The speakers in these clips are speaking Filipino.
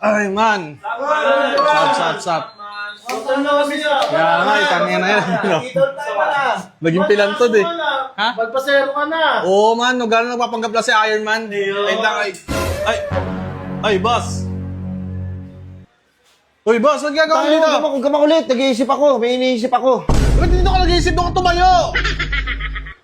Ay, man. Sap. Kaya nga, itangin na yan. Naging pilantod eh. Ha? Magpasero ka na. Oo, man. No, gano'n nagpapanggap lang si Iron Man. Ay, lang, ay, boss. Uy, boss, ba't gagawa dito? Huwag ka makulit. Nag-iisip ako. May iniisip ako. Ba't dito ka nag-iisip? Doon ka tumayo.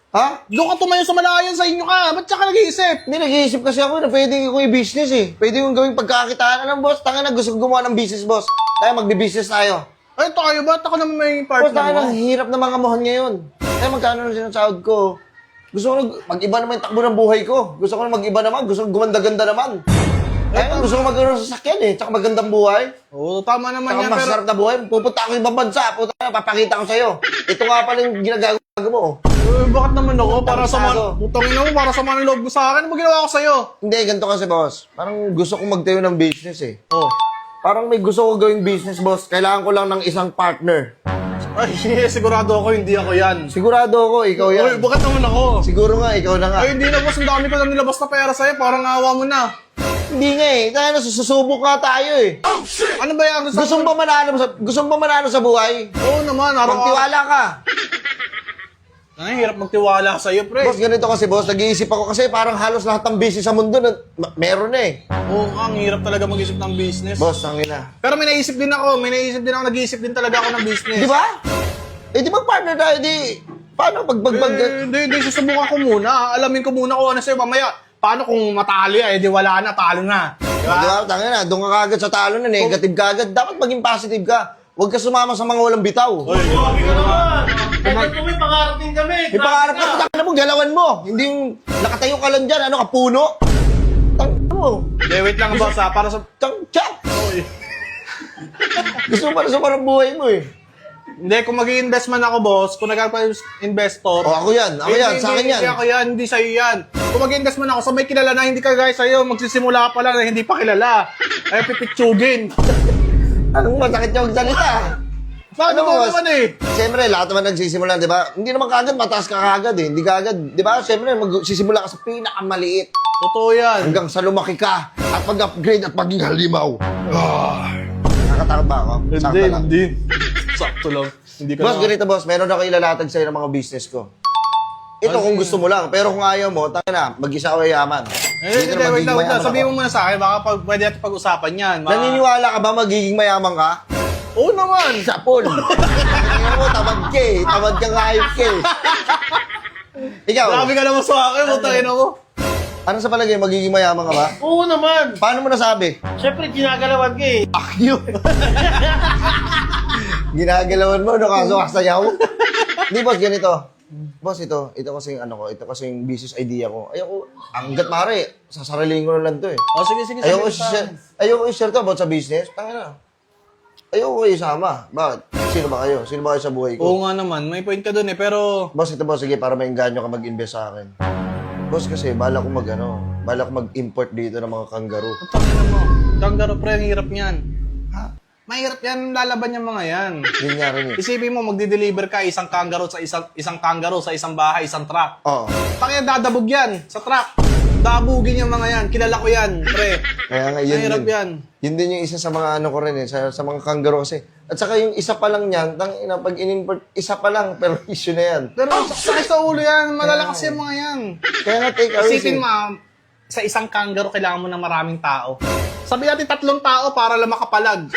Ha? Doon ka tumayo sa malayan sa inyo ka. Ba't siya ka nag-iisip? Hindi, nag-iisip kasi ako na pwede ko i-business eh. Pwede kong gawing pagkakitaan. Alam, boss, tanga na gusto ko gumawa ng business, boss. Tayo, magbi-business tayo. Ay, tayo, ba't ako naman may Boss, partner tayo mo? ng hirap na mga mohon ngayon. Tayo, magkano na sinasahod ko? Gusto ko mag-iba naman yung takbo ng buhay ko. Gusto ko na mag-iba naman. Gusto ko gumanda-ganda naman. Kaya gusto ko magkaroon ng sasakyan eh. Tsaka magandang buhay. Oo, tama naman Tsaka yan, pero... masarap na buhay. Pupunta ako ibang bansa. Puta, papakita ko sa'yo. Ito nga pala yung ginagawa mo. bakit naman ako? Para sa Tangsago. Putangin mo, para sa mga loob mo sa akin. Ano ba ginawa ko sa'yo? Hindi, ganito kasi, boss. Parang gusto kong magtayo ng business eh. Oh. Parang may gusto ko gawing business, boss. Kailangan ko lang ng isang partner. Ay, sigurado ako, hindi ako yan. Sigurado ako, ikaw yan. Uy, bakit naman ako? Siguro nga, ikaw na nga. Ay, hindi na, boss. Ang dami ko lang nilabas na pera sa'yo. Parang awa mo na. Hindi nga eh. Tayo na, susubok nga tayo eh. Ano ba yan? Gusto mo ba manalo sa buhay? Oo naman, araw-araw. Magtiwala ka. Ay, hirap magtiwala sa'yo, pre. Boss, ganito kasi, boss. Nag-iisip ako kasi parang halos lahat ng business sa mundo na meron na eh. Oo, ang hirap talaga mag-isip ng business. Boss, ang ina. Pero may naisip din ako, nag-iisip din talaga ako ng business. Di ba? Eh, di mag-partner tayo, di. Paano Hindi, susubukan ko muna. Alamin ko muna kung ano sa'yo. Mamaya, paano kung matalo yan? Eh, di wala na, talo na. Di ba? Tangina na, doon ka kagad sa talo na, negative ka agad. Dapat maging positive ka. Huwag ka sumama sa mga walang bitaw. Grabe ka naman! Kahit kami, pangarap din kami! May pangarap ka, tangina mo, galawan mo. Hindi yung nakatayo ka lang dyan, ano ka, puno? Tangina mo. Hindi, wait lang, boss, ha? Para sa... Tiyat! Oy. Gusto mo para sa parang buhay mo eh. Hindi, kung mag-i-invest man ako, boss, kung nagka-investor... O, ako yan, sa akin yan. Hindi ako yan, hindi sa'yo yan. Kung mag-i-invest man ako sa may kilala na hindi ka guys sa'yo, magsisimula ka pa lang na hindi pa kilala. Ay, pipitsugin. Anong masakit yung salita? Bakit Ano, ito boss? naman eh? Siyempre, lahat naman nagsisimula, di ba? Hindi naman kagad, mataas ka kagad eh. Hindi kagad, di ba? Siyempre, magsisimula ka sa pinakamaliit. Totoo yan. Hanggang sa lumaki ka at mag-upgrade at maging halimaw. Nakakatakot ba ako? Sakto lang. Hindi. Sakto lang. Hindi ka Boss, na... ganito boss, meron ako ilalatag sa'yo ng mga business ko. Ito kung gusto mo lang, pero kung ayaw mo, tanga na, mag-isa ka yaman. Hindi, na wait magiging lang. mayaman Sabihin ako. mo muna sa akin, baka pwede natin pag-usapan yan. Naniniwala ka ba magiging mayaman ka? Oo naman. Sapol! Tingnan mo, tamad ka eh. Tamad kang hayop ka eh. Ikaw, Grabe ka naman sa akin, putangin ako. ano sa palagay, magiging mayaman ka ba? Oo naman! Paano mo nasabi? Siyempre, ginagalawan ka eh. Akyo! Ginagalawan mo, no kaso kasayaw? Hindi boss, ganito. Boss, ito kasi yung ano ko, ito kasi yung business idea ko. Ayoko, hanggat mare, sasariling ko na lang to eh. Oh, sige. Ayoko i-share to about sa business. Tanga na. Ayoko kayo isama. Bakit? Sino ba kayo? Sino ba kayo sa buhay ko? Oo nga naman, may point ka dun eh, pero... Boss, ito boss, sige, para maingganyo ka mag-invest sa akin. Boss, kasi bala ko mag-import dito ng mga kangaroo. Ang tangina mo. Kangaroo, pre, ang hirap niyan. Ha? Mahirap yan, lalaban yung mga yan. Yun nga rin eh. Isipin mo, magdi-deliver ka isang kangaroo sa isang kangaroo sa isang bahay, isang truck. Oo. Tangina, dadabog yan sa truck. Dabugin yung mga yan. Kilala ko yan, pre. Kaya nga, yun Mahirap din. yan. Yun din yung isa sa mga ano ko rin eh, sa mga kangaroo kasi. At saka yung isa pa lang niyan, pag in-import, isa pa lang, pero issue na yan. Pero sakit sa ulo yan, malalakas yung mga yan. Kaya nga, take a risk Isipin eh. mo, sa isang kangaroo kailangan mo ng maraming tao. Sabi natin 3 tao para lang makapalag.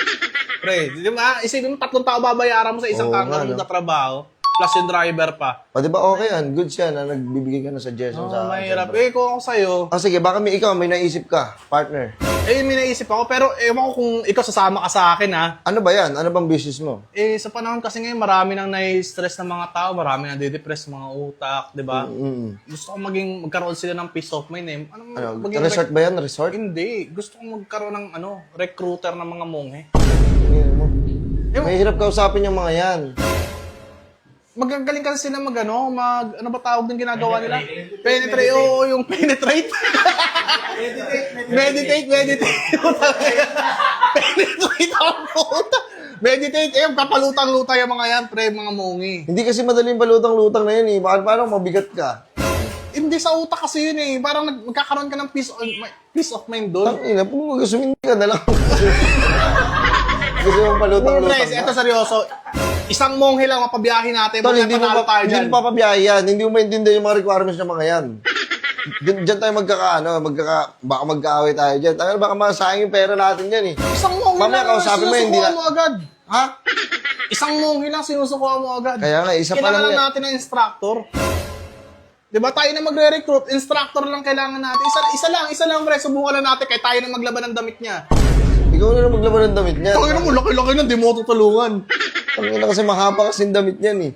Pre, di ba? Isipin mo 3 tao babayaran mo sa isang Oo kangaroo nga, no? na trabaho. Plus yung driver pa. O, di ba okay yan? Good siya na nagbibigay ka ng suggestion sa akin. Mahirap. siyempre. Kung ako sa'yo, Sige, baka ikaw, may naisip ka, partner. may naisip ako, pero ewan ko kung ikaw sasama ka sa akin, ha? Ano ba yan? Ano bang business mo? Sa panahon kasi ngayon, marami nang nai-stress ng mga tao, marami nang didepress mga utak, di ba? Gusto ko magkaroon sila ng peace of mind, eh. Ano, Maging resort ba yan? Resort? Hindi. Gusto ko magkaroon ng, recruiter ng mga monghe. Tingin mo. Mahirap kausapin yung mga yan. Magagaling kasi sila ano ba tawag ng ginagawa nila? Penetrate, oo, yung penetrate. Meditate. Penetrate ang puta. Meditate, papalutang-lutang yung mga yan, pre, mga mongi. Hindi kasi madaling balutang-lutang na yan eh. Paano mabigat ka? Hindi sa utak kasi yun eh. Parang magkakaroon ka ng peace of mind doon. Tangina, kung mag-sumindi ka na lang. Gusto mong palutang-lutang Guys, eto seryoso. Isang monghe lang mapabiyahin natin. Tol, Mga hindi mo panalo tayo hindi dyan. mo papabiyahe yan. Hindi mo maintindihan yung mga requirements ng mga yan. Diyan tayo baka magkaaway tayo dyan. Tayo, baka masayang yung pera natin dyan eh. Isang monghe Mamaya lang, kausapin mo, hindi sinusukuhan na- mo agad. Ha? Isang monghe lang, sinusukuhan mo agad. Kaya nga, isa pa lang Kailangan yan. natin ng instructor. Diba tayo na magre-recruit, instructor lang kailangan natin. Isa lang, pre. Subukan lang natin kahit tayo na maglaban ng damit niya. Ikaw na lang maglaban ng damit niya. Tangina mo, laki-laki na, di mo tutulungan. Tangina kasi mahaba kasi yung damit niyan eh.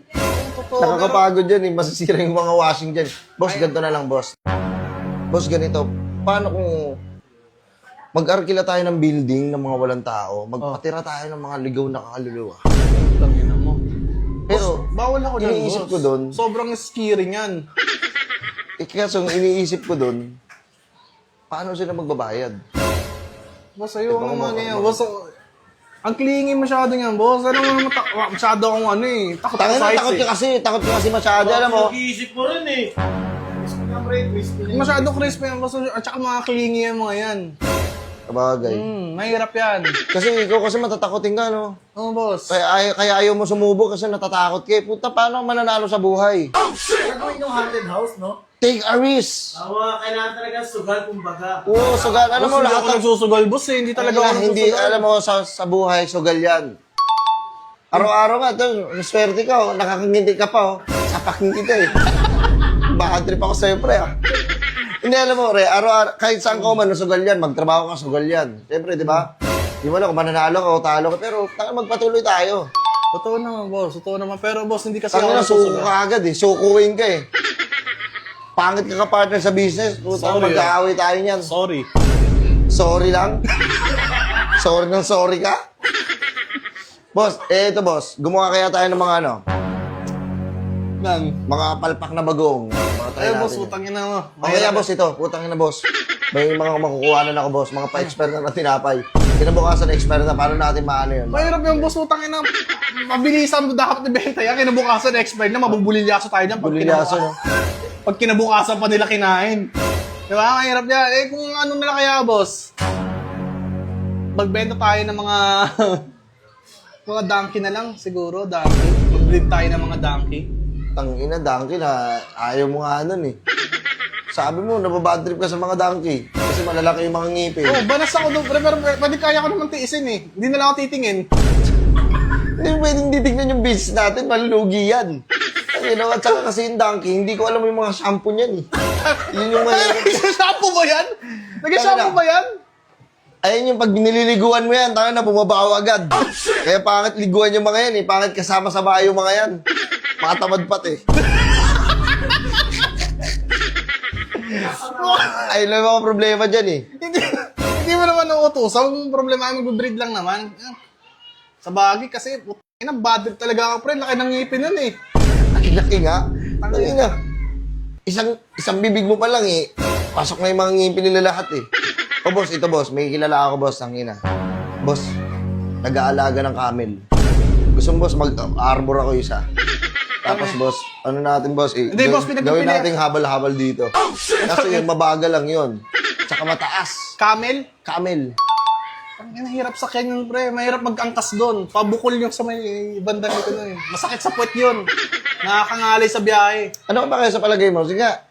Totoo, Nakakapagod yan eh. Masisira yung mga washing dyan. Boss, ganito na lang, boss. Boss, ganito. Paano kung mag-arkila tayo ng building ng mga walang tao, magpatira tayo ng mga ligaw na kaluluwa. Tangina mo. Pero, Bawal ako dyan, iniisip boss. ko doon, Sobrang scary niyan. kaso ang iniisip ko doon, paano sila magbabayad? Boss, ayoko Diba, naman ganyan. Boss, ang clingy masyado niyan, boss. Ano mo masyado akong ano eh. Takot Tangina, sa takot ka kasi masyado, alam mo. Nag-iisip mo rin eh. Masyado crispy yan, boss. At saka mga clingy yan mga yan. Sabagay. Mahirap yan. Kasi ikaw kasi matatakotin ka, no? Oo, boss. Kaya ayaw mo sumubo kasi natatakot ka. Puta, paano ka mananalo sa buhay? Gagawin yung haunted house, no? Take a risk. Kailangan talaga sugal, kumbaga. Oo, sugal. Alam mo, Boss, hindi lahat ako ng... nagsusugal, boss eh. Hindi talaga ako Hindi, nagsusugal. alam mo, sa buhay, sugal yan. Araw-araw nga, ito, swerte ka, oh. Nakakangiti ka pa, oh. Sapakin kita, eh. Baka trip ako sa'yo, pre, ah. Hindi, alam mo, re, araw-araw, kahit saan ka man, sugal yan, magtrabaho ka, sugal yan. Siyempre, di ba? Di mo alam kung mananalo ka o talo ka, pero magpatuloy tayo. Totoo naman, boss. Totoo naman. Pero, boss, hindi kasi Tangin na, ako suko nagsusugal. ka agad, eh. Sukuin ka, eh. Pangit ka partner sa business. Puta, Sorry, magkaaway tayo niyan. Sorry. Sorry lang. Sorry ka. Boss, ito boss. Gumawa kaya tayo ng mga ano, Nang. mga palpak na bagong. Mga try Ay, natin boss, yan. utangin na mo. O kaya boss ito, putang ina boss. May mga makukuha na ako boss, mga pa-expert na tinapay. Kinabukasan na expert na, paano natin maano yun? Mahirap yung boss, utangin na. Mabilisan mo dapat ibenta yan. Kinabukasan expert na, mabubulilyaso tayo dyan. Bulilyaso, no? Pag kinabukasan pa nila kinain. Di ba? Mahirap yan. Eh, kung ano nila kaya, boss. Magbenta tayo ng mga... mga donkey na lang, siguro. Donkey. Mag-breed tayo ng mga donkey. Tangina, donkey na ayaw mo nga nun eh. Sabi mo, nababad trip ka sa mga donkey. Kasi malalaki yung mga ngipin. Oh, banas ako doon. Pero pwede kaya ko naman tiisin eh. Hindi na lang ako titingin. Hindi pwedeng titignan yung business natin, malulugi yan. You know, at saka kasi yung donkey, hindi ko alam yung mga shampoo niyan eh. Yun yung mga... Nag-shampoo ba yan? Nag-shampoo ba yan? Ayun yung pag binililiguan mo yan, tayo na bumabaho agad. Kaya pangit liguan yung mga yan eh. Pangit kasama sa bahay yung mga yan. Mga tamad pat eh. Ayun lang yung mga problema dyan eh. Hindi mo naman nauutosan. Ang problema ay mag-breed lang naman. Sa bagay kasi, bad trip talaga ako, pre. Laki ng ngipin nun eh. Laki nga. Laki nga. Isang bibig mo pa lang eh. Pasok na yung mga ngipin nila lahat eh. O boss, ito boss. May kilala ako boss. Ang ina. Boss, nag-aalaga ng camel. Gusto mo boss, mag-arbor ako isa. Tapos boss, ano natin boss eh. Hindi, boss, pinagpipili. Gawin natin habal-habal dito. Kasi yung mabagal lang yun. Tsaka mataas. Camel? Camel. Ang hirap sa Kenyan, pre. Mahirap mag-angkas doon. Pabukol yung sa may bandang nito na eh. Masakit sa puwet yun. Nakakangalay sa biyahe. Ano ba kayo sa palagay mo? Sige nga.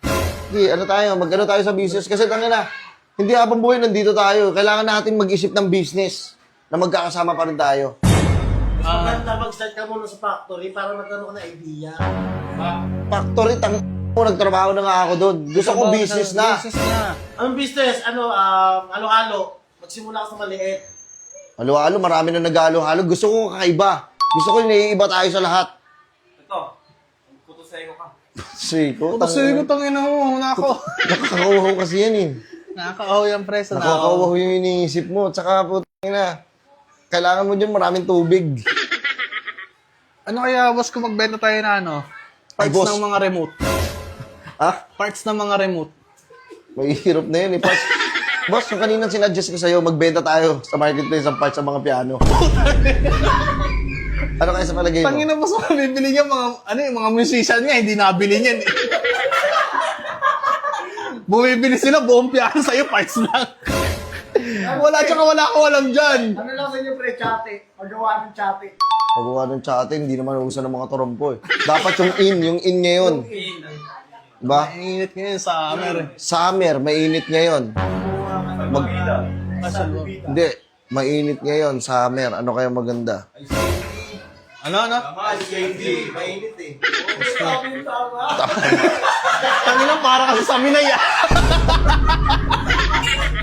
Sige, mag-ano tayo sa business. Kasi tangina, hindi habang buhay nandito tayo. Kailangan natin mag-isip ng business na magkakasama pa rin tayo. Maganda mag-start ka muna sa factory para magkaroon ka ng idea. Factory, mo nagtrabaho na nga ako doon. Gusto ko business na. Business na. Anong business? Halo-halo. Magsimula ka sa maliit. Halo-halo, marami na nag-halo-halo. Gusto ko kakaiba. Gusto ko naiiba tayo sa lahat. Ito, kutusay ko ka. Siko, Kasi ko tangin mo. nakakauhaw kasi yan eh. Nakakaaw yung preso na. Nakakauhaw yung iniisip mo. Tsaka po, na, kailangan mo dyan maraming tubig. Ano kaya, boss, kung magbenta tayo na ano? Ay, Parts boss. ng mga remote. Ha? Parts ng mga remote. May hirap na yun eh. Boss, yung kaninang sinadjust ko sa'yo, magbenta tayo sa marketplace ng parts sa mga piano. Ano kayo sa palagay mo? Tangin na, boss, bibili niya mga, ano yung mga musician niya, hindi nabili niyan eh. Bumibili sila, buong piano sa'yo, parts lang. Wala, tsaka wala akong alam dyan. Ano lang sa inyo, pre? Chate. Magawa ng chate. Pagawa ng tsate, hindi naman uso ng mga torompo eh. Dapat yung in ngayon. Diba? Mainit ngayon sa Amer. Summer, mainit ngayon. Hindi, mainit ngayon, summer. Ano kaya maganda? Ano? Mainit eh. Tangilang para kasi sa Minay ah.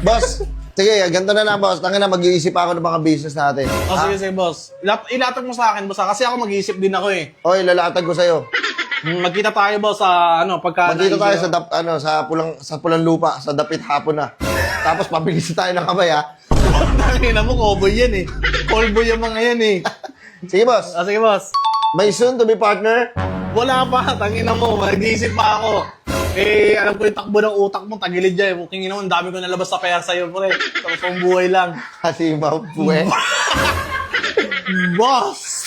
Boss, sige, ganito na lang, boss. Tangina, mag-iisip ako ng mga business natin. Oh, sige, boss. Ilatag mo sa akin, boss. Kasi ako mag-iisip din ako eh. Oy, lalatag ko sa'yo. Magkita tayo, boss, sa pagka... Magkita tayo sa pulang lupa, sa dapit hapon na. Tapos pabilis tayo ng kamay, ha? Tangina mo, cowboy yan eh. Callboy yung mga yan eh. Sige, boss. Sige, boss. May soon to be partner? Wala pa, tangina mo. Mag-iisip pa ako. Eh, alam ko yung takbo ng utak mo, tagilid dyan. Tingin naman, dami ko nalabas sa pera sa'yo, pre. Tapos buhay lang. Halimaw, puwe. Boss!